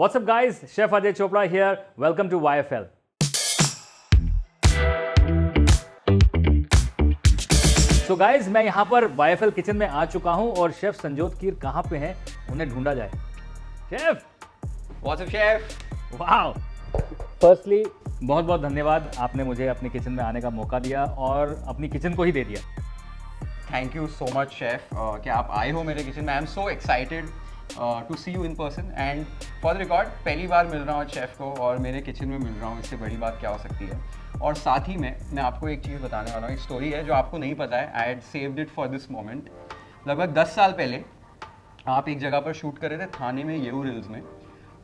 What's up, guys? Chef Ajay Chopra here. Welcome to YFL. So guys, मैं यहाँ पर YFL kitchen में आ चुका हूँ और शेफ संजोत कीर कहाँ पे हैं उन्हें ढूंढा जाए। Chef, What's up, chef? Wow! Firstly बहुत बहुत धन्यवाद, आपने मुझे अपनी किचन में आने का मौका दिया और अपनी किचन को ही दे दिया। Thank you so much, chef. कि आप आए हो मेरे किचन में. I am so excited to see you in person. And for the record, पहली बार मिल रहा हूँ शेफ को और मेरे किचन में मिल रहा हूँ, इससे बड़ी बात क्या हो सकती है. और साथ ही में मैं आपको एक चीज़ बताने वाला हूँ, एक स्टोरी है जो आपको नहीं पता है. I had saved it for this moment. लगभग 10 साल पहले आप एक जगह पर शूट कर रहे थे थाने में, येऊर हिल्स में,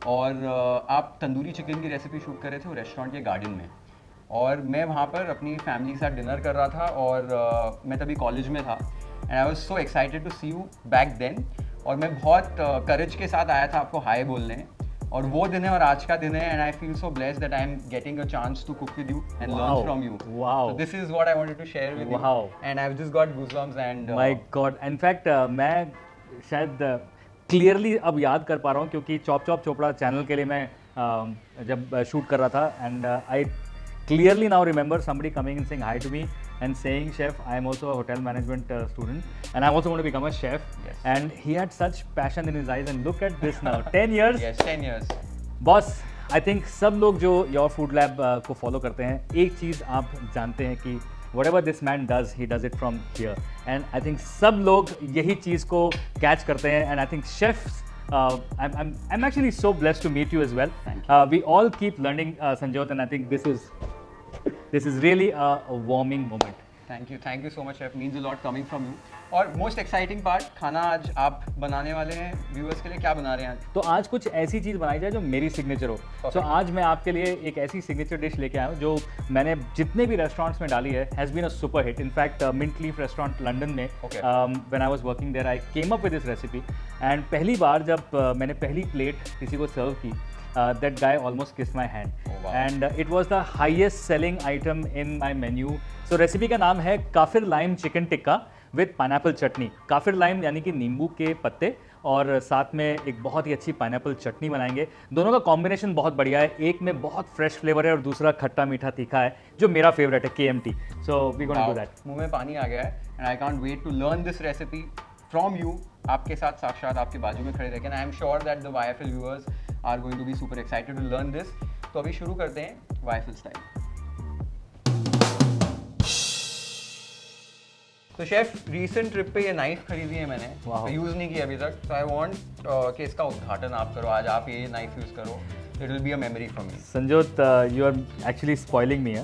और आप तंदूरी चिकन की रेसिपी शूट कर रहे थे वो रेस्टोरेंट के गार्डन में. और मैं वहाँ पर अपनी फैमिली के साथ डिनर कर रहा था और मैं तभी कॉलेज में था. And I was so excited to see you back then. और मैं बहुत करेज के साथ आया था आपको हाय बोलने. और वो दिन है और आज का दिन है. And I feel so blessed that I am getting a chance to cook with you and learn from you. Wow! This is what I wanted to share with you. And I have just got goosebumps and my God. In fact मैं शायद clearly अब याद कर पा रहा हूँ क्योंकि chop chop Chopra channel के लिए मैं जब शूट कर रहा था and I clearly now remember somebody coming and saying hi to me and saying, Chef, I am also a hotel management student and I also want to become a chef. Yes. And he had such passion in his eyes and look at this now, 10 years. Yes, 10 years. Boss, I think सब लोग जो Your Food Lab को follow करते हैं, एक चीज़ आप जानते हैं कि whatever this man does, he does it from here. And I think सब लोग यही चीज़ को catch करते हैं and I think chefs I'm actually so blessed to meet you as well. We all keep learning, Sanjot, and I think this is really a warming moment. Thank you so much, chef. Means a lot coming from you. और most exciting part, खाना आज आप बनाने वाले हैं viewers के लिए. क्या बना रहे हैं आज? तो आज कुछ ऐसी चीज़ बनाई जाए जो मेरी सिग्नेचर हो. So आज मैं आपके लिए एक ऐसी सिग्नेचर डिश लेके आया हूँ जो मैंने जितने भी रेस्टोरेंट्स में डाली है has been a super hit. In fact mint leaf restaurant London में when I was working there I came up with this recipe. And पहली बार जब मैंने पहली प्लेट किसी को सर्व की, that guy almost kissed my hand. Oh, wow. And it was the highest selling item in my menu. So recipe का नाम है kaffir lime chicken tikka with pineapple chutney. Kaffir lime यानी कि नींबू के पत्ते और साथ में एक बहुत ही अच्छी पाइनएप्पल चटनी बनाएंगे. दोनों का कॉम्बिनेशन बहुत बढ़िया है. एक में बहुत फ्रेश फ्लेवर है और दूसरा खट्टा मीठा तीखा है जो मेरा फेवरेट है, KMT. So we gonna do that. मुंह में पानी आ गया है and I can't wait to learn this recipe from you. आपके साथ साक्षात आपके बाजू में खड़े रह के. I am sure that the YFL viewers are going to be super excited to learn this. तो अभी शुरू करते हैं YFL स्टाइल. तो शेफ, रीसेंट ट्रिप पे ये नाइफ खरीदी है मैंने, तो यूज़ नहीं की अभी तक. तो आई वांट कि इसका उद्घाटन आप करो आज, आप ये नाइफ यूज़ करो. It will be a memory for me. Sanjot, you are actually spoiling me.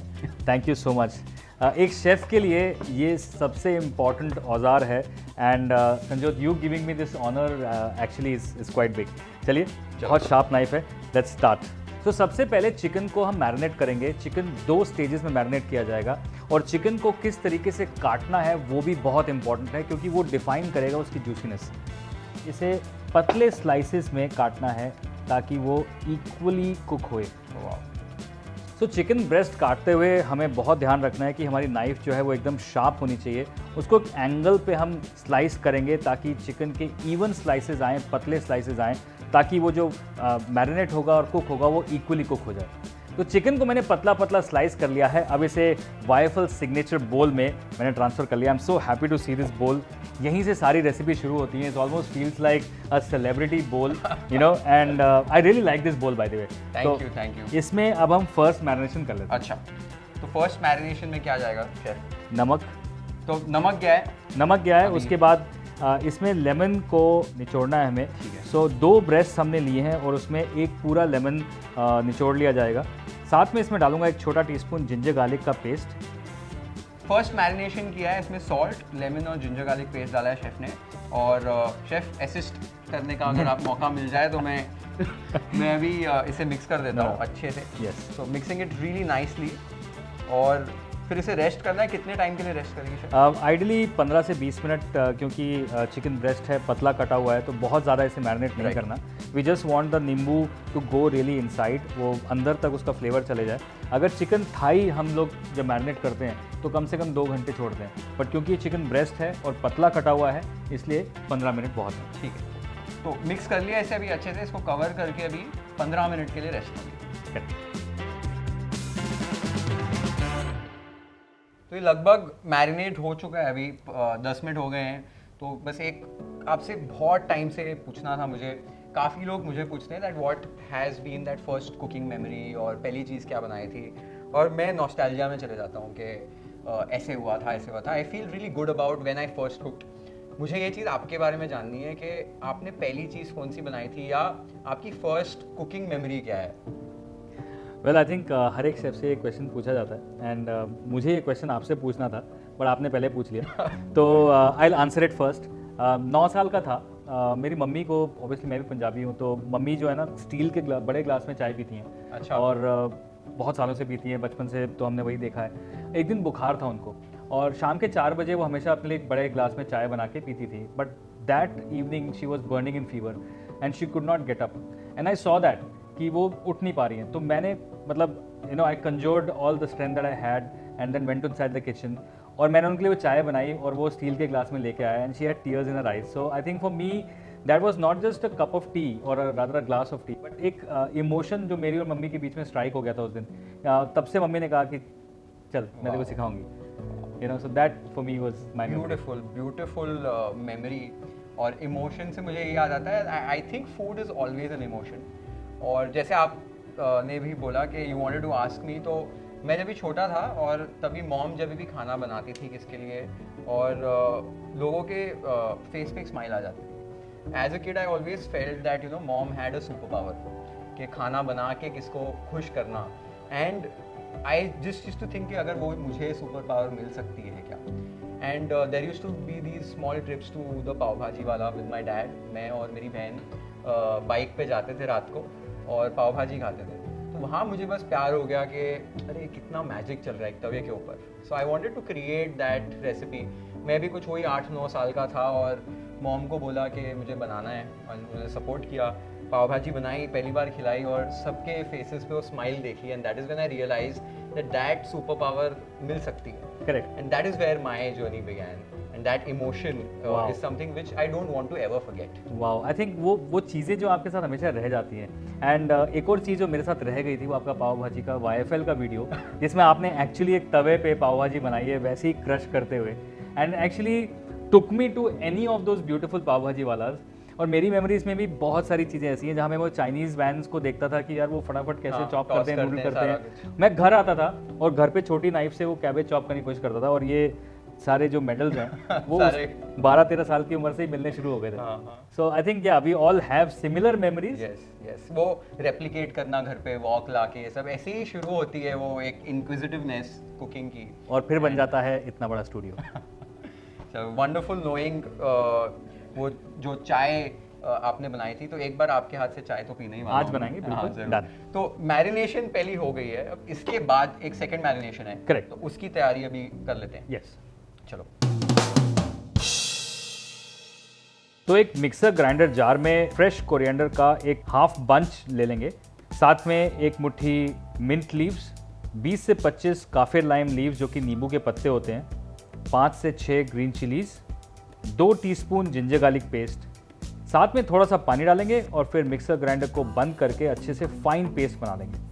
Thank you so much. एक शेफ़ के लिए ये सबसे इम्पॉर्टेंट औजार है and Sanjot, you giving me this honour actually is quite big. चलिए, बहुत शार्प नाइफ है. Let's start. तो सबसे पहले चिकन को हम मैरिनेट करेंगे. चिकन 2 स्टेजेस में मैरिनेट किया जाएगा और चिकन को किस तरीके से काटना है वो भी बहुत इंपॉर्टेंट है क्योंकि वो डिफाइन करेगा उसकी जूसीनेस. इसे पतले स्लाइसेस में काटना है ताकि वो इक्वली कुक होए. सो चिकन ब्रेस्ट काटते हुए हमें बहुत ध्यान रखना है कि हमारी नाइफ़ जो है वो एकदम शार्प होनी चाहिए. उसको एक एंगल पे हम स्लाइस करेंगे ताकि चिकन के इवन स्लाइसेस आएँ, पतले स्लाइसेस आएँ, ताकि वो जो मैरिनेट होगा और कुक होगा वो इक्वली कुक हो जाए. तो चिकन को मैंने पतला पतला स्लाइस कर लिया है. अब इसे YFL सिग्नेचर बोल में मैंने ट्रांसफ़र कर लिया. I am so happy to see this bowl. यहीं से सारी रेसिपी शुरू होती है. It's almost feels like a celebrity bowl, you know. And I really like this bowl by the way. Thank you. इसमें अब हम फर्स्ट मैरिनेशन कर लेते हैं. अच्छा, तो फर्स्ट मैरिनेशन में क्या जाएगा शेफ? नमक. तो नमक गया है. नमक गया है. उसके बाद इसमें लेमन को निचोड़ना है हमें. सो 2 ब्रेस्ट हमने लिए हैं और उसमें एक पूरा लेमन निचोड़ लिया जाएगा. साथ में इसमें डालूंगा 1 छोटा टीस्पून जिंजर गार्लिक का पेस्ट. फर्स्ट मैरिनेशन किया है, इसमें सॉल्ट, लेमन और जिंजर गार्लिक पेस्ट डाला है शेफ ने. और शेफ असिस्ट करने का अगर आप मौका मिल जाए तो मैं अभी इसे मिक्स कर देता हूँ अच्छे से. Yes. So mixing it really nicely. और फिर इसे रेस्ट करना है. कितने टाइम के लिए रेस्ट करेंगे शेफ? आइडियली 15 से 20 मिनट क्योंकि चिकन ब्रेस्ट है, पतला कटा हुआ है तो बहुत ज़्यादा इसे मैरिनेट नहीं करना. वी जस्ट वांट द नींबू टू गो रियली इनसाइड, वो अंदर तक उसका फ्लेवर चले जाए. अगर चिकन थाई हम लोग जब मैरिनेट करते हैं तो कम से कम 2 घंटे छोड़ते हैं, बट क्योंकि चिकन ब्रेस्ट है और पतला कटा हुआ है इसलिए 15 मिनट बहुत है. ठीक है. तो मिक्स कर लिया ऐसे अभी अच्छे से, इसको कवर करके अभी 15 मिनट के लिए रेस्ट कर लिया। तो ये लगभग मैरिनेट हो चुका है अभी, 10 मिनट हो गए हैं। तो बस एक आपसे बहुत टाइम से पूछना था मुझे, काफ़ी लोग मुझे पूछते हैं that what has been that first cooking memory, और पहली चीज़ क्या बनाई थी, और मैं नॉस्टैल्जिया में चले जाता हूँ कि ऐसे हुआ था ऐसे हुआ था। I feel really good about when I first cooked. मुझे ये चीज़ आपके बारे में जाननी है कि आपने पहली चीज़ कौन सी बनाई थी, या आपकी फर्स्ट कुकिंग मेमोरी क्या है? वेल आई थिंक हर एक शेफ से ये क्वेश्चन पूछा जाता है, एंड मुझे ये क्वेश्चन आपसे पूछना था बट आपने पहले पूछ लिया। तो I will answer it first. 9 साल का था, मेरी मम्मी को, ऑब्वियसली मैं भी पंजाबी हूँ, तो मम्मी जो है ना स्टील के बड़े ग्लास में चाय पीती हैं। अच्छा। और बहुत सालों से पीती हैं, बचपन से तो हमने वही देखा है। एक दिन बुखार था उनको, और शाम के 4 बजे वो हमेशा अपने लिए एक बड़े ग्लास में चाय बना के पीती थी, but that evening she was burning in fever and she could not get up, and I saw that कि वो उठ नहीं पा रही हैं। तो मैंने मतलब I conjured all the strength that I had and then went inside the kitchen, और मैंने उनके लिए वो चाय बनाई और वो स्टील के ग्लास में लेके आया, and she had tears in her eyes. So I think for me that was not just a cup of tea और rather a glass of tea, but एक इमोशन जो मेरी और मम्मी के बीच में स्ट्राइक हो गया था उस दिन। तब से मम्मी ने कहा कि चल मैं तेरे को सिखाऊंगी, so that for me was my beautiful memory. और इमोशन से मुझे ये याद आता है, I think food is always an emotion. और जैसे आप ने भी बोला कि you wanted to ask me, तो मैं जब भी छोटा था और तभी मॉम जब भी खाना बनाती थी किसके लिए, और लोगों के फेस पे एक स्माइल आ जाती थी। As a kid I always felt that mom had a super power कि खाना बना के किसको खुश करना, and I just used to think कि अगर वो मुझे सुपर पावर मिल सकती है क्या। And there used to be these small trips to the pav bhaji वाला विद माई डैड। मैं और मेरी बहन बाइक पे जाते थे रात को और पाव भाजी खाते थे। तो वहाँ मुझे बस प्यार हो गया कि अरे कितना मैजिक चल रहा है एक तवे के ऊपर। So I wanted to create that recipe. मैं भी कुछ वही 8-9 साल का था और मॉम को बोला कि मुझे बनाना है, और उन्होंने सपोर्ट किया। पाव भाजी बनाई, पहली बार खिलाई, और सबके फेसेस पे वो स्माइल देखी, and that is when I realise that super power मिल सकती है। Correct. And that is where my journey began, and that emotion is something which I don't want to ever forget. Wow, I think वो चीज़ें जो आपके साथ हमेशा रह जाती हैं। एंड एक और चीज़ जो मेरे साथ रह गई थी वो आपका पाव भाजी का YFL का वीडियो, जिसमें आपने एक्चुअली एक तवे पे पाव भाजी बनाई है वैसे ही क्रश करते हुए, and actually took me to any of those beautiful pav bhaji wallahs. और मेरी मेमोरीज में भी बहुत सारी चीज़ें ऐसी हैं जहाँ मैं वो चाइनीज़ वैन्स को देखता था कि यार वो फटाफट कैसे चॉप करते हैं, नूडल करते हैं। मैं घर आता था और घर पे छोटी नाइफ से वो कैबेज चॉप करने की कोशिश करता था, और ये सारे जो मेडल्स हैं वो 12-13 साल की उम्र से ही मिलने शुरू हो गए थे। So I think we all have similar memories. Yes, वो रेप्लिकेट करना घर पे वॉक लाके, ये सब ऐसे ही शुरू होती है वो एक इंक्विजिटिवनेस कुकिंग की, और फिर बन जाता है इतना बड़ा स्टूडियो। So wonderful knowing. वो जो चाय आपने बनाई थी, तो एक बार आपके हाथ से चाय तो पीना ही वाला आज बनाएंगे, बिल्कुल डन। तो मैरिनेशन पहली हो गई है, अब इसके बाद एक सेकंड मैरिनेशन है। करेक्ट। तो उसकी तैयारी अभी कर लेते हैं। यस, चलो। तो एक मिक्सर ग्राइंडर जार में फ्रेश कोरिएंडर का एक हाफ बंच ले लेंगे, साथ में एक मुट्ठी मिंट लीव्स, 20 से 25 काफिर लाइम लीव्स जो कि नींबू के पत्ते होते हैं, 5 से 6 green chillies, 2 teaspoon ginger garlic paste, साथ में थोड़ा सा पानी डालेंगे, और फिर मिक्सर ग्राइंडर को बंद करके अच्छे से फाइन पेस्ट बना देंगे।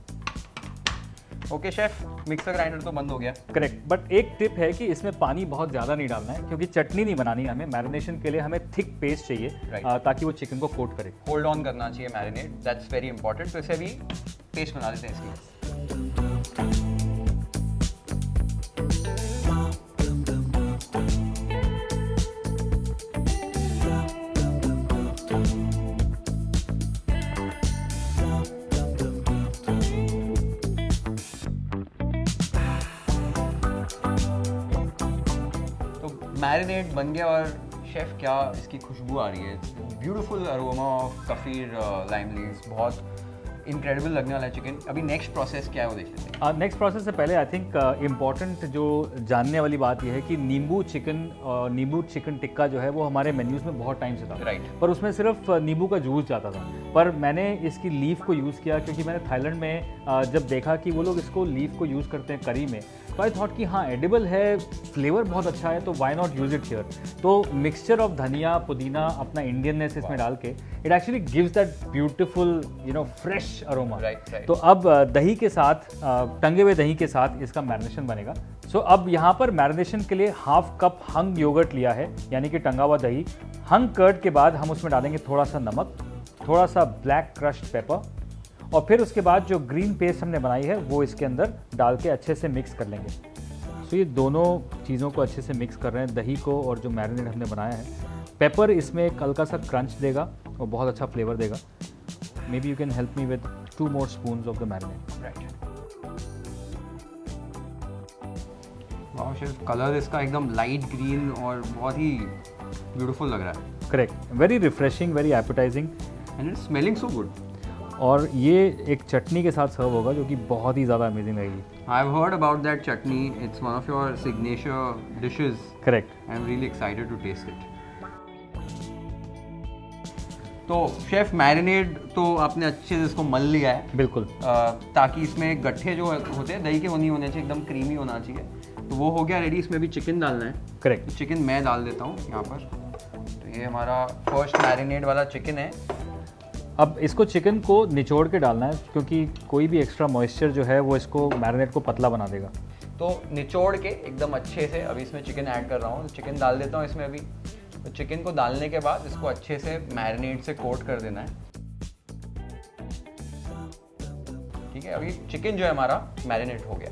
ओके शेफ, मिक्सर ग्राइंडर तो बंद हो गया। करेक्ट, बट एक टिप है कि इसमें पानी बहुत ज़्यादा नहीं डालना है, क्योंकि चटनी नहीं बनानी है हमें। मैरिनेशन के लिए हमें थिक पेस्ट चाहिए, ताकि वो चिकन को कोट करे। होल्ड ऑन करना चाहिए मैरिनेट, दैट्स वेरी इंपॉर्टेंट। तो इसे अभी पेस्ट बना देते हैं इसकी। मैरिनेट बन गया, और शेफ क्या इसकी खुशबू आ रही है, beautiful aroma of kaffir lime leaves, बहुत इनक्रेडिबल लगने वाला है चिकन। अभी नेक्स्ट प्रोसेस क्या है वो देख लेते हैं। नेक्स्ट प्रोसेस से पहले आई थिंक इम्पॉर्टेंट जो जानने वाली बात यह है कि नींबू चिकन टिक्का जो है वो हमारे मेन्यूज़ में बहुत टाइम से था, राइट। पर उसमें सिर्फ नींबू का जूस जाता था, पर मैंने इसकी लीफ को यूज़ किया, क्योंकि मैंने थाईलैंड में जब देखा कि वो लोग इसको लीफ को यूज़ करते हैं करी में, सो आई थॉट कि हाँ एडिबल है, फ्लेवर बहुत अच्छा है, तो why not use it here. तो मिक्सचर ऑफ धनिया पुदीना अपना इंडियननेस इसमें डाल के it actually gives that beautiful fresh aroma. Right. तो अब दही के साथ टंगे हुए दही के साथ इसका मैरिनेशन बनेगा। सो अब यहाँ पर मैरिनेशन के लिए हाफ कप हंग योगर्ट लिया है, यानी कि टंगा हुआ दही। हंग कर्ड के बाद हम उसमें डालेंगे थोड़ा सा नमक, थोड़ा सा ब्लैक क्रश्ड पेपर, और फिर उसके बाद जो ग्रीन पेस्ट हमने बनाई है वो इसके अंदर डाल के अच्छे से मिक्स कर लेंगे। सो ये दोनों चीज़ों को अच्छे से मिक्स कर रहे हैं, दही को और जो मैरिनेट हमने बनाया है। पेपर इसमें एक हल्का सा क्रंच देगा और बहुत अच्छा फ्लेवर देगा। May be you can help me with 2 more spoons of the marinate. Wow chef, colour इसका एकदम लाइट ग्रीन और बहुत ही ब्यूटीफुल लग रहा है। Correct, very refreshing, very appetising, and it's smelling so good. और ये एक चटनी के साथ सर्व होगा जो कि बहुत ही ज़्यादा अमेजिंग लगेगी। I have heard about that chutney, it's one of your signature dishes. Correct. I am really excited to taste it. तो शेफ मैरिनेड तो आपने अच्छे से इसको मल लिया है, बिल्कुल। ताकि इसमें गट्ठे जो होते हैं दही के वो नहीं होने चाहिए, एकदम क्रीमी होना चाहिए। तो वो हो गया रेडी। इसमें भी चिकन डालना है। करेक्ट। तो चिकन मैं डाल देता हूँ यहाँ पर। तो ये हमारा फर्स्ट मैरिनेड वाला चिकन है। अब इसको चिकन को निचोड़ के डालना है, क्योंकि कोई भी एक्स्ट्रा मॉइस्चर जो है वो इसको मैरिनेट को पतला बना देगा। तो निचोड़ के एकदम अच्छे से अभी इसमें चिकन ऐड कर रहा हूँ। चिकन डाल देता हूँ इसमें अभी। तो चिकन को डालने के बाद इसको अच्छे से मैरिनेट से कोट कर देना है। ठीक है, अभी चिकन जो है हमारा मैरिनेट हो गया।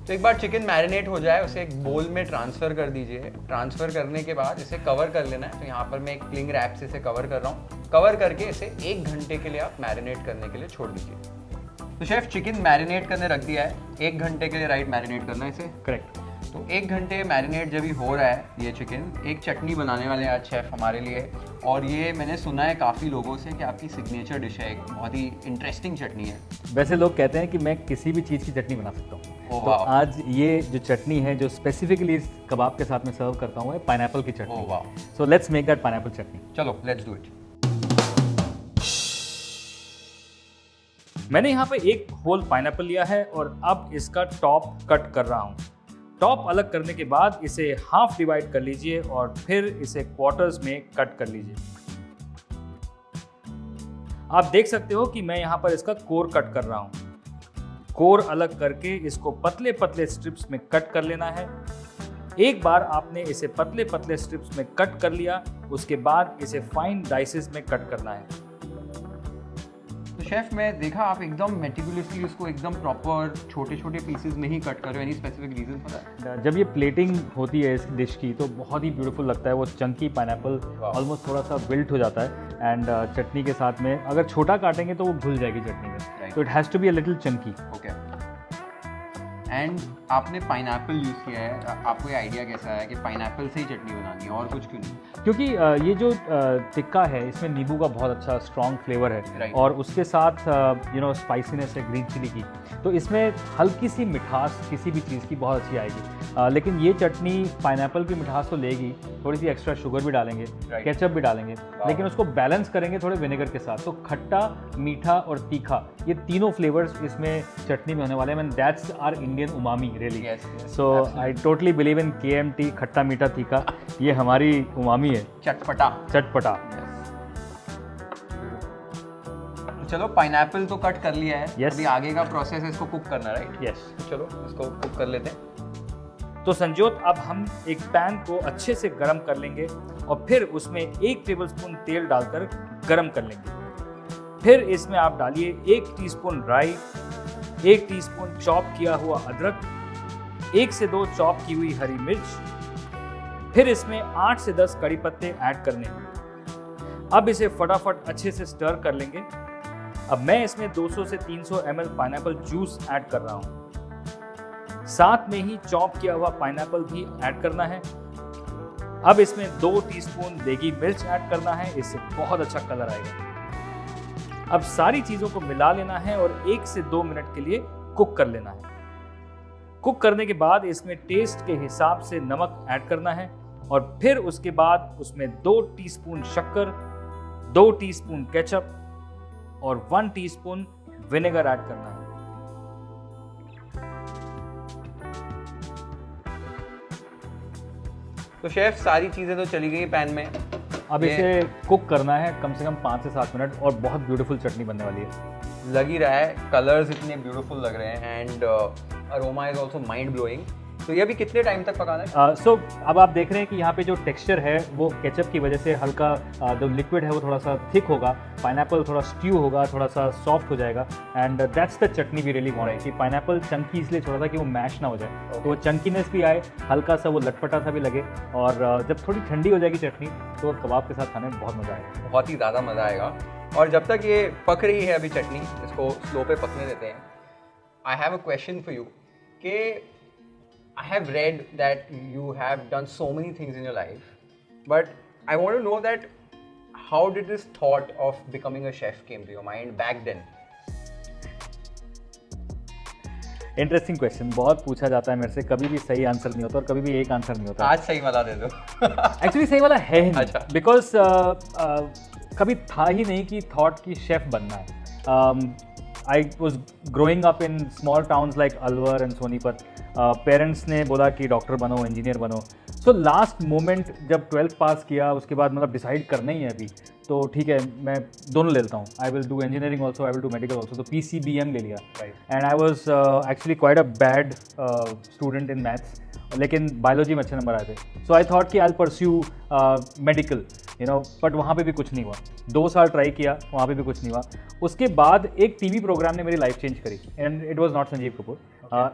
तो एक बार चिकन मैरिनेट हो जाए उसे एक बोल में ट्रांसफ़र कर दीजिए। ट्रांसफ़र करने के बाद इसे कवर कर लेना है। तो यहाँ पर मैं एक क्लिंग रैप से इसे कवर कर रहा हूँ। कवर करके इसे 1 घंटे के लिए आप मैरिनेट करने के लिए छोड़ दीजिए। तो शेफ चिकन मैरिनेट करने रख दिया है 1 घंटे के लिए, राइट? मैरिनेट करना है इसे। करेक्ट। तो 1 घंटे मैरिनेट जब ही हो रहा है ये चिकन, एक चटनी बनाने वाले हैं आज शेफ हमारे लिए। और ये मैंने सुना है काफ़ी लोगों से कि आपकी सिग्नेचर डिश है, एक बहुत ही इंटरेस्टिंग चटनी है। वैसे लोग कहते हैं कि मैं किसी भी चीज़ की चटनी बना सकता हूँ। ओह तो वाह। आज ये जो चटनी है जो स्पेसिफिकली इस कबाब के साथ में सर्व करता हूँ है पाइनएप्पल की चटनी। ओह वाह। So let's make that pineapple chutney. चलो लेट्स डू इट। मैंने यहाँ पे एक होल पाइनएप्पल लिया है और अब इसका टॉप कट कर रहा हूँ। टॉप अलग करने के बाद इसे हाफ डिवाइड कर लीजिए और फिर इसे क्वार्टर्स में कट कर लीजिए। आप देख सकते हो कि मैं यहाँ पर इसका कोर कट कर रहा हूँ। कोर अलग करके इसको पतले पतले स्ट्रिप्स में कट कर लेना है। एक बार आपने इसे पतले पतले स्ट्रिप्स में कट कर लिया, उसके बाद इसे फाइन डाइसेस में कट करना है। तो शेफ मैं देखा आप एकदम मेटिकुलसली उसको एकदम प्रॉपर छोटे छोटे पीसेस में ही कट कर रहे हो। Any specific reason for that? जब ये प्लेटिंग होती है इस डिश की तो बहुत ही ब्यूटीफुल लगता है। वो चंकी पाइनएप्पल ऑलमोस्ट थोड़ा सा विल्ट हो जाता है एंड चटनी के साथ में अगर छोटा काटेंगे तो वो घुल जाएगी चटनी में। तो it has to be a little chunky. Okay. And आपने पाइनएप्पल यूज़ किया है, आपको ये आइडिया कैसा है कि पाइनएप्पल से ही चटनी बनानी है और कुछ क्यों नहीं? क्योंकि ये जो टिक्का है इसमें नींबू का बहुत अच्छा स्ट्रॉन्ग फ्लेवर है। Right. और उसके साथ स्पाइसीनेस है ग्रीन चिली की, तो इसमें हल्की सी मिठास किसी भी चीज़ की बहुत अच्छी आएगी। लेकिन ये चटनी पाइनएप्पल की मिठास तो लेगी, थोड़ी सी एक्स्ट्रा शुगर भी डालेंगे, Right. केचप भी डालेंगे, लेकिन उसको बैलेंस करेंगे थोड़े विनेगर के साथ। तो खट्टा, मीठा और तीखा ये तीनों फ्लेवर्स इसमें चटनी में होने वाले हैं। And that's our Indian umami really. So I totally believe in KMT, खट्टा मीठा तीखा, ये हमारी उमामी है। चटपटा। चटपटा। चलो पाइनएप्पल तो कट कर लिया है। Yes. अभी आगे का प्रोसेस है इसको कुक करना, राइट? यस। चलो इसको कुक कर लेते हैं। तो संजोत अब हम एक पैन को अच्छे से गरम कर लेंगे और फिर उसमें 1 टेबलस्पून तेल डालकर गरम कर लेंगे। फिर इसमें आप डालिए 1 टीस्पून राई, 1 टीस्पून चॉप किया हुआ अदरक, 1 से 2 चॉप की हुई हरी मिर्च। फिर इसमें 8 से 10 कड़ी पत्ते ऐड करने हैं। अब इसे फटाफट अच्छे से स्टर कर लेंगे। अब मैं इसमें 200 से 300 ml पाइनएप्पल जूस ऐड कर रहा हूं। साथ में ही चॉप किया हुआ पाइनएप्पल भी ऐड करना है। अब इसमें 2 टीस्पून देगी मिर्च ऐड करना है, इससे बहुत अच्छा कलर आएगा। अब सारी चीजों को मिला लेना है और 1 से 2 मिनट के लिए कुक कर लेना है। कुक करने के बाद इसमें टेस्ट के हिसाब से नमक ऐड करना है और फिर उसके बाद उसमें 2 टीस्पून शक्कर, 2 टीस्पून केचप और 1 टीस्पून विनेगर ऐड करना है। तो शेफ सारी चीज़ें तो चली गई पैन में, अब इसे कुक करना है कम से कम 5 से 7 मिनट और बहुत ब्यूटीफुल चटनी बनने वाली है। लग ही रहा है, कलर्स इतने ब्यूटीफुल लग रहे हैं and aroma is also mind blowing. तो ये अभी कितने टाइम तक पकाना है? सो अब आप देख रहे हैं कि यहाँ पे जो टेक्सचर है वो केचप की वजह से हल्का जो लिक्विड है वो थोड़ा सा थिक होगा, पाइनएप्पल थोड़ा स्ट्यू होगा, थोड़ा सा सॉफ्ट हो जाएगा and that's the chutney we really want कि पाइनएप्पल चंकी इसलिए छोड़ा था कि वो मैश ना हो जाए, तो वो चंकीनेस भी आए, हल्का सा वो लटपटा सा भी लगे और जब थोड़ी ठंडी हो जाएगी चटनी तो कबाब के साथ खाने में बहुत मज़ा आएगा। बहुत ही ज़्यादा मज़ा आएगा। और जब तक ये पक रही है अभी चटनी, इसको स्लो पे पकने देते हैं। I have a question for you कि I have read that you have done so many things in your life, but I want to know that how did this thought of becoming a chef came to your mind back then? Interesting question, बहुत पूछा जाता है मेरे से, कभी भी सही answer नहीं होता और कभी भी एक आंसर नहीं होता। आज सही वाला दे दो। एक्चुअली सही वाला है ही नहीं, अच्छा। बिकॉज कभी था ही नहीं कि थॉट की शेफ बनना है। I was growing up in small towns like Alwar and Sonipat. Parents ने बोला कि डॉक्टर बनो, इंजीनियर बनो। सो लास्ट मोमेंट जब 12th पास किया उसके बाद मतलब डिसाइड करना ही है अभी, तो ठीक है मैं दोनों ले लेता हूँ, I will do engineering also, I will do medical also, तो PCBM ले लिया and I was actually quite a bad student in maths, लेकिन बायोलॉजी में अच्छे नंबर आए थे। सो आई थॉट कि I will pursue medical, you know, but वहाँ पे भी कुछ नहीं हुआ। 2 साल ट्राई किया, वहाँ पे भी कुछ नहीं हुआ। उसके बाद एक TV प्रोग्राम ने मेरी लाइफ चेंज करी and it was not Sanjeev Kapoor,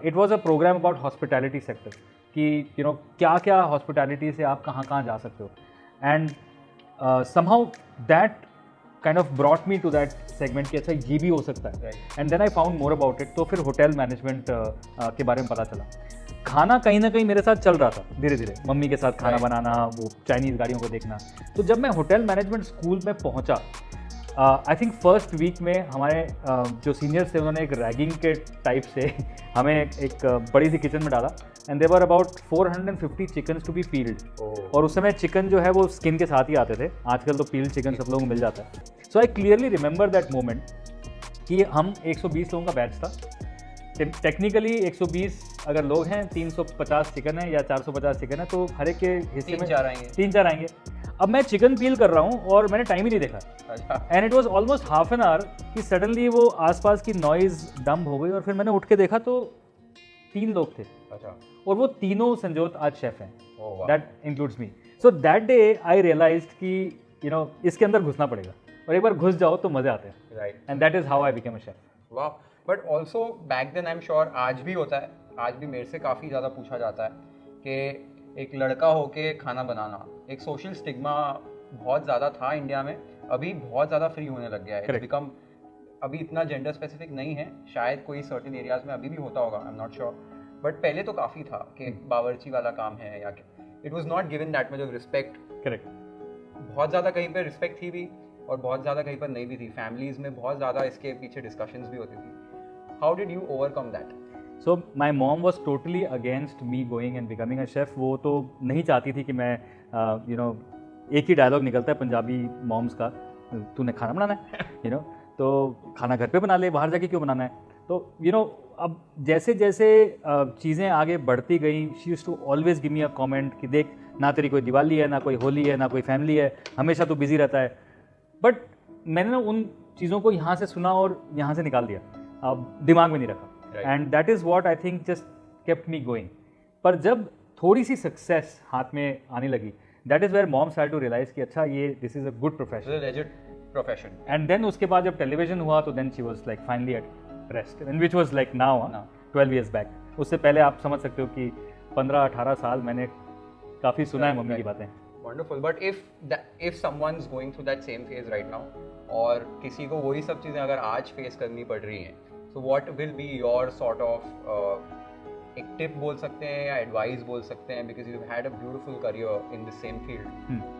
it was a programme about hospitality sector कि यू नो क्या क्या हॉस्पिटैलिटी से आप कहाँ कहाँ जा सकते हो and somehow that kind of brought me to that segment कि अच्छा ये भी हो सकता है and then I found more about it. तो फिर होटल मैनेजमेंट के बारे में पता चला। खाना कहीं ना कहीं मेरे साथ चल रहा था धीरे धीरे, मम्मी के साथ खाना बनाना, वो चाइनीज़ गाड़ियों को देखना। तो जब मैं होटल मैनेजमेंट स्कूल में पहुंचा, आई थिंक फर्स्ट वीक में हमारे जो सीनियर्स थे उन्होंने एक रैगिंग के टाइप से हमें एक बड़ी सी किचन में डाला and there were about 450 chickens to be peeled. और उस समय चिकन जो है वो स्किन के साथ ही आते थे, आजकल तो पील्ड चिकन सब लोगों को मिल जाता है। So I clearly remember that moment कि हम 120 लोगों का बैच था। टेक्निकली 120 अगर लोग हैं, 350 चिकन है या 450 चिकन है, तो हर एक के हिस्से में 3-4 आएंगे। अब मैं चिकन पील कर रहा हूँ और मैंने टाइम ही नहीं देखा and it was almost half an hour कि सडनली वो आसपास की नॉइज़ डंप हो गई और फिर मैंने उठ के देखा तो 3 लोग थे। अच्छा। और वो तीनों संजोत आज शेफ हैं, that includes me. So that day I realised कि यू नो इसके अंदर घुसना पड़ेगा और एक बार घुस जाओ तो मज़े आते हैं, right, and that is how I became a chef. वाह। But also back then I am sure आज भी होता है, आज भी मेरे से काफ़ी ज़्यादा पूछा जाता है कि एक लड़का होके खाना बनाना, एक सोशल स्टिग्मा बहुत ज़्यादा था इंडिया में, अभी बहुत ज़्यादा फ्री होने लग गया है, बिकम अभी इतना जेंडर स्पेसिफिक नहीं है, शायद कोई सर्टेन एरियाज में अभी भी होता होगा, I am not sure, but पहले तो काफ़ी था कि बावर्ची वाला काम है या it was not given that much of respect. Correct. बहुत ज़्यादा कहीं पर रिस्पेक्ट थी भी और बहुत ज़्यादा कहीं पर नहीं भी थी, फैमिलीज़ में बहुत ज़्यादा इसके पीछे डिस्कशंस भी होती थी। How did you overcome that? So my mom was totally against me going and becoming a chef. वो तो नहीं चाहती थी कि मैं यू नो एक ही डायलॉग निकलता है पंजाबी मॉम्स का, तूने खाना बनाना है, यू नो, तो खाना घर पे बना ले, बाहर जाके क्यों बनाना है। तो यू नो अब जैसे जैसे चीज़ें आगे बढ़ती गई, she used to always give me a comment कि देख ना तेरी कोई दिवाली है, ना कोई होली है, ना कोई फैमिली है, हमेशा तो बिजी रहता है। बट मैंने ना उन चीज़ों को यहाँ से सुना और यहाँ से निकाल दिया, अब दिमाग में नहीं रखा, and that is what I think just kept me going. पर जब थोड़ी सी सक्सेस हाथ में आने लगी, that is where mom start to realise कि अच्छा ये this is a good profession. And then उसके बाद जब टेलीविजन हुआ तो then she was like finally at rest, and which was like now 12 years बैक। उससे पहले आप समझ सकते हो कि 15-18 साल मैंने काफ़ी सुना है मम्मी की बातें। Wonderful, but if someone's going through that same phase right now, और किसी को वही सब चीज़ें अगर आज फेस करनी पड़ रही हैं, so what will be your sort of एक टिप बोल सकते हैं या एडवाइस बोल सकते हैं, because you've had a beautiful career in the same field,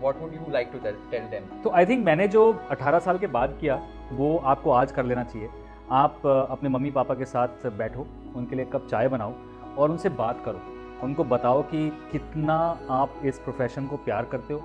what would you like to tell them? तो आई थिंक मैंने जो 18 साल के बाद किया वो आपको आज कर लेना चाहिए। आप अपने मम्मी पापा के साथ बैठो, उनके लिए कप चाय बनाओ और उनसे बात करो, उनको बताओ कि कितना आप इस प्रोफेशन को प्यार करते हो,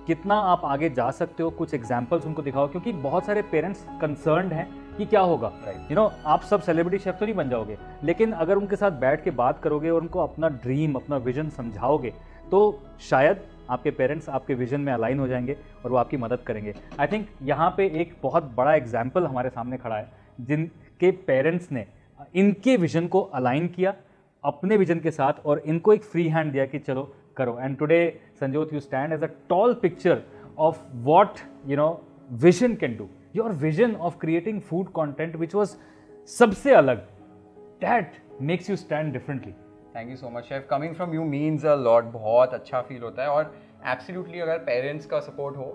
कितना आप आगे जा सकते हो, कुछ एग्जाम्पल्स उनको दिखाओ, क्योंकि बहुत सारे पेरेंट्स कंसर्न्ड हैं कि क्या होगा, यू नो, आप सब सेलिब्रिटी शेफ तो नहीं बन जाओगे, लेकिन अगर उनके साथ बैठ के बात करोगे और उनको अपना ड्रीम, अपना विजन समझाओगे तो शायद आपके पेरेंट्स आपके विजन में अलाइन हो जाएंगे और वो आपकी मदद करेंगे। आई थिंक यहाँ पे एक बहुत बड़ा एग्जाम्पल हमारे सामने खड़ा है जिनके पेरेंट्स ने इनके विजन को अलाइन किया अपने विजन के साथ और इनको एक फ्री हैंड दिया कि चलो करो। And today Sanjyot you stand as a tall picture of what vision can do. Your vision of creating food content which was सबसे अलग, that makes you stand differently. Thank you so much chef, coming from you means a lot, बहुत अच्छा feel होता है। और absolutely अगर parents का support हो,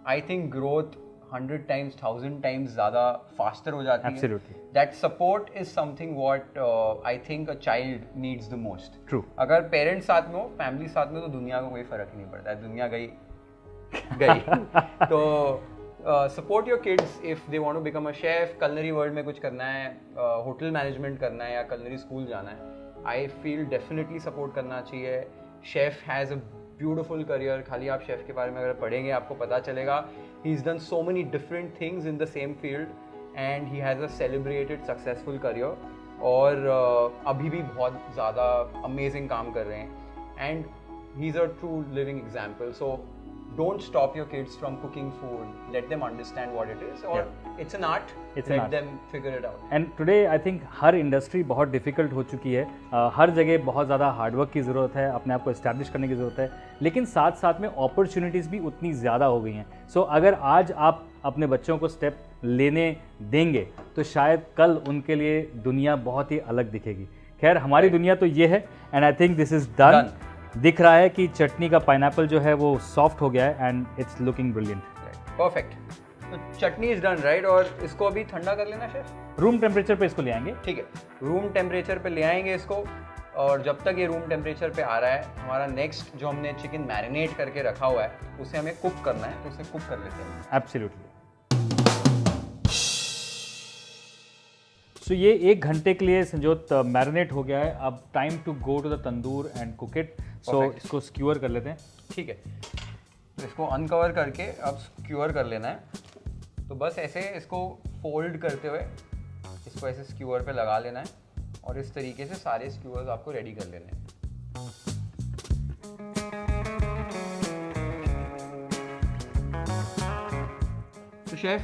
I think growth 100 times 1000 times ज़्यादा फास्टर हो जाती है। That support is something what I think a child needs the most. True. अगर पेरेंट्स साथ में हो, फैमिली साथ में, तो दुनिया को कोई फर्क नहीं पड़ता है, दुनिया गई तो support your kids if they want to become a chef, culinary world में कुछ करना है, होटल मैनेजमेंट करना है या कलनरी स्कूल जाना है, आई फील डेफिनेटली सपोर्ट करना चाहिए। Chef has a beautiful career. खाली आप शेफ के बारे में अगर पढ़ेंगे आपको पता चलेगा he is done so many different things in the same field and he has a celebrated successful career और अभी भी बहुत ज़्यादा अमेजिंग काम कर रहे हैं and he is a true living example. So don't stop your kids from cooking food, let them understand what it is, or it's an art, let them figure it out. And today I think her industry बहुत difficult हो चुकी है, हर जगह बहुत ज़्यादा hard work की ज़रूरत है, अपने आप को इस्टेब्लिश करने की ज़रूरत है, लेकिन साथ साथ में अपॉर्चुनिटीज़ भी उतनी ज़्यादा हो गई हैं। सो अगर आज आप अपने बच्चों को स्टेप लेने देंगे तो शायद कल उनके लिए दुनिया बहुत ही अलग दिखेगी। खैर हमारी दुनिया तो ये है and I think this is done. दिख रहा है कि चटनी का पाइनएप्पल जो है वो सॉफ्ट हो गया है and it's looking brilliant. Perfect. तो चटनी इज डन राइट, और इसको अभी ठंडा कर लेना शेफ। रूम टेम्परेचर पे इसको ले आएंगे। ठीक है, रूम टेम्परेचर पे ले आएंगे इसको, और जब तक ये रूम टेम्परेचर पे आ रहा है हमारा नेक्स्ट जो हमने चिकन मैरिनेट करके रखा हुआ है उसे हमें कुक करना है, तो उसे कुक कर लेते हैं। एब्सोल्युटली। सो ये 1 घंटे के लिए संजोत मैरिनेट हो गया है। अब time to go to the tandoor and cook it. So इसको स्क्यूअर कर लेते हैं। ठीक है, तो इसको अनकवर करके अब स्क्यूअर कर लेना है। तो बस ऐसे इसको फोल्ड करते हुए इसको ऐसे स्क्यूअर पे लगा लेना है और इस तरीके से सारे स्क्यूअर्स आपको रेडी कर लेने हैं। तो शेफ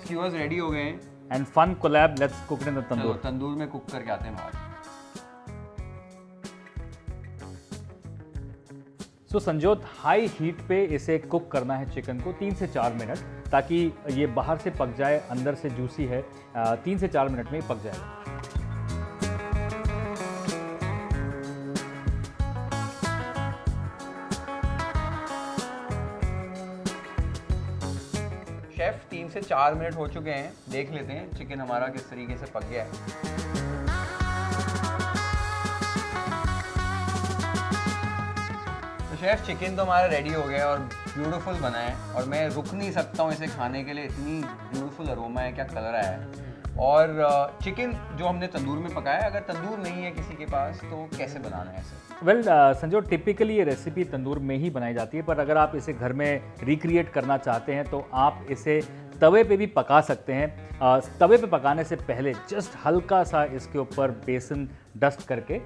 स्क्यूअर्स रेडी हो गए हैं and fun collab, let's cook in the tandoor. Tandoor में कुक करके आते हैं बाहर। सो संजोत हाई हीट पे इसे कुक करना है चिकन को 3 से 4 मिनट, ताकि ये बाहर से पक जाए, अंदर से जूसी है। 3 से 4 मिनट में ही पक जाएगा। शेफ 3 से 4 मिनट हो चुके हैं, देख लेते हैं चिकन हमारा किस तरीके से पक गया है। शेफ चिकन तो हमारा रेडी हो गया और ब्यूटीफुल बना है और मैं रुक नहीं सकता हूँ इसे खाने के लिए, इतनी ब्यूटीफुल अरोमा है, क्या कलर आया है। और चिकन जो हमने तंदूर में पकाया, अगर तंदूर नहीं है किसी के पास तो कैसे बनाना है इसे? वेल संजो, टिपिकली ये रेसिपी तंदूर में ही बनाई जाती है, पर अगर आप इसे घर में रिक्रिएट करना चाहते हैं तो आप इसे तवे पे भी पका सकते हैं। तवे पे पकाने से पहले जस्ट हल्का सा इसके ऊपर बेसन डस्ट करके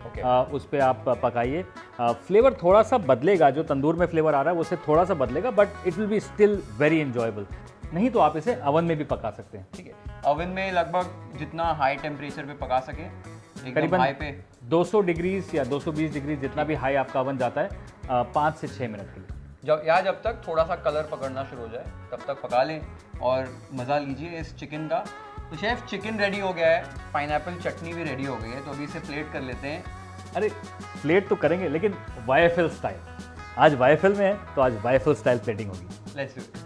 उस पर आप पकाइए। फ्लेवर थोड़ा सा बदलेगा, जो तंदूर में फ्लेवर आ रहा है उससे थोड़ा सा बदलेगा, but it will be still very enjoyable. नहीं तो आप इसे अवन में भी पका सकते हैं। ठीक है, अवन में लगभग जितना हाई टेम्परेचर पे पका सके, करीबन हाई पे 200 डिग्रीज या 220 डिग्री, जितना भी हाई आपका अवन जाता है, 5 से 6 मिनट के लिए। जब तक थोड़ा सा कलर पकड़ना शुरू हो जाए तब तक पका लें और मज़ा लीजिए इस चिकन का। तो शेफ चिकन रेडी हो गया है, पाइनएप्पल चटनी भी रेडी हो गई है, तो अभी इसे प्लेट कर लेते हैं। अरे प्लेट तो करेंगे, लेकिन वाईएफएल स्टाइल। आज वाईएफएल में है तो आज वाईएफएल स्टाइल प्लेटिंग होगी। Let's do it.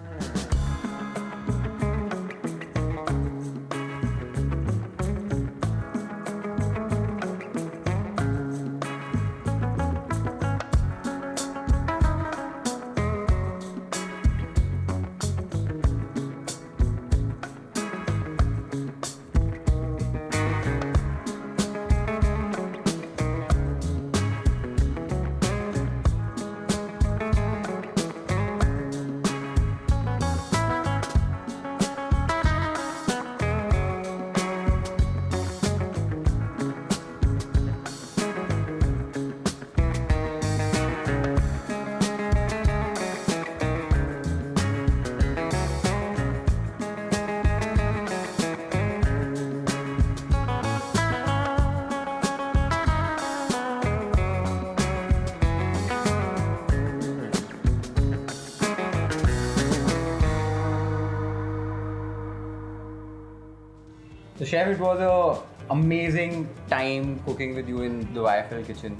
So chef, it was a amazing time cooking with you in the YFL kitchen.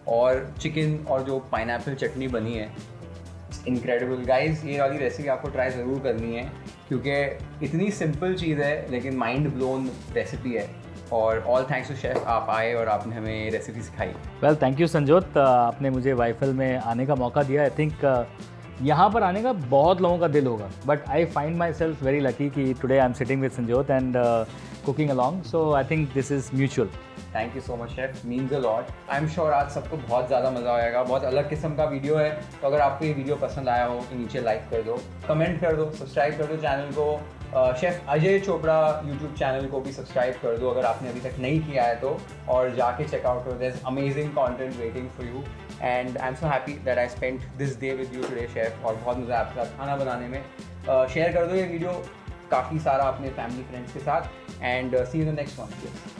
और चिकन और जो पाइनएप्पल चटनी बनी है, इनक्रेडिबल गाइस। ये वाली रेसिपी आपको ट्राई ज़रूर करनी है क्योंकि इतनी सिंपल चीज़ है लेकिन माइंड ब्लोन रेसिपी है। और ऑल थैंक्स टू शेफ, आप आए और आपने हमें ये रेसिपी सिखाई। वेल थैंक यू संजोत, आपने मुझे वाइफल में आने का मौका दिया। आई थिंक यहाँ पर आने का बहुत लोगों का दिल होगा, but I find myself very lucky कि today I am sitting with Sanjyot and cooking along, so I think this is mutual. Thank you so much chef, means a lot. I am sure आज सबको बहुत ज़्यादा मज़ा आएगा। बहुत अलग किस्म का वीडियो है, तो अगर आपको ये वीडियो पसंद आया हो तो नीचे लाइक कर दो, कमेंट कर दो, सब्सक्राइब कर दो चैनल को। Chef Ajay Chopra YouTube channel को भी सब्सक्राइब कर दो अगर आपने अभी तक नहीं किया है तो, और जाके चेकआउट करो, there is amazing content waiting for you. And I am so happy that I spent this day with you today chef, और बहुत मज़ा आया आपके साथ खाना बनाने में। शेयर कर दो ये वीडियो काफ़ी सारा अपने फैमिली फ्रेंड्स के साथ, and see you in the next one.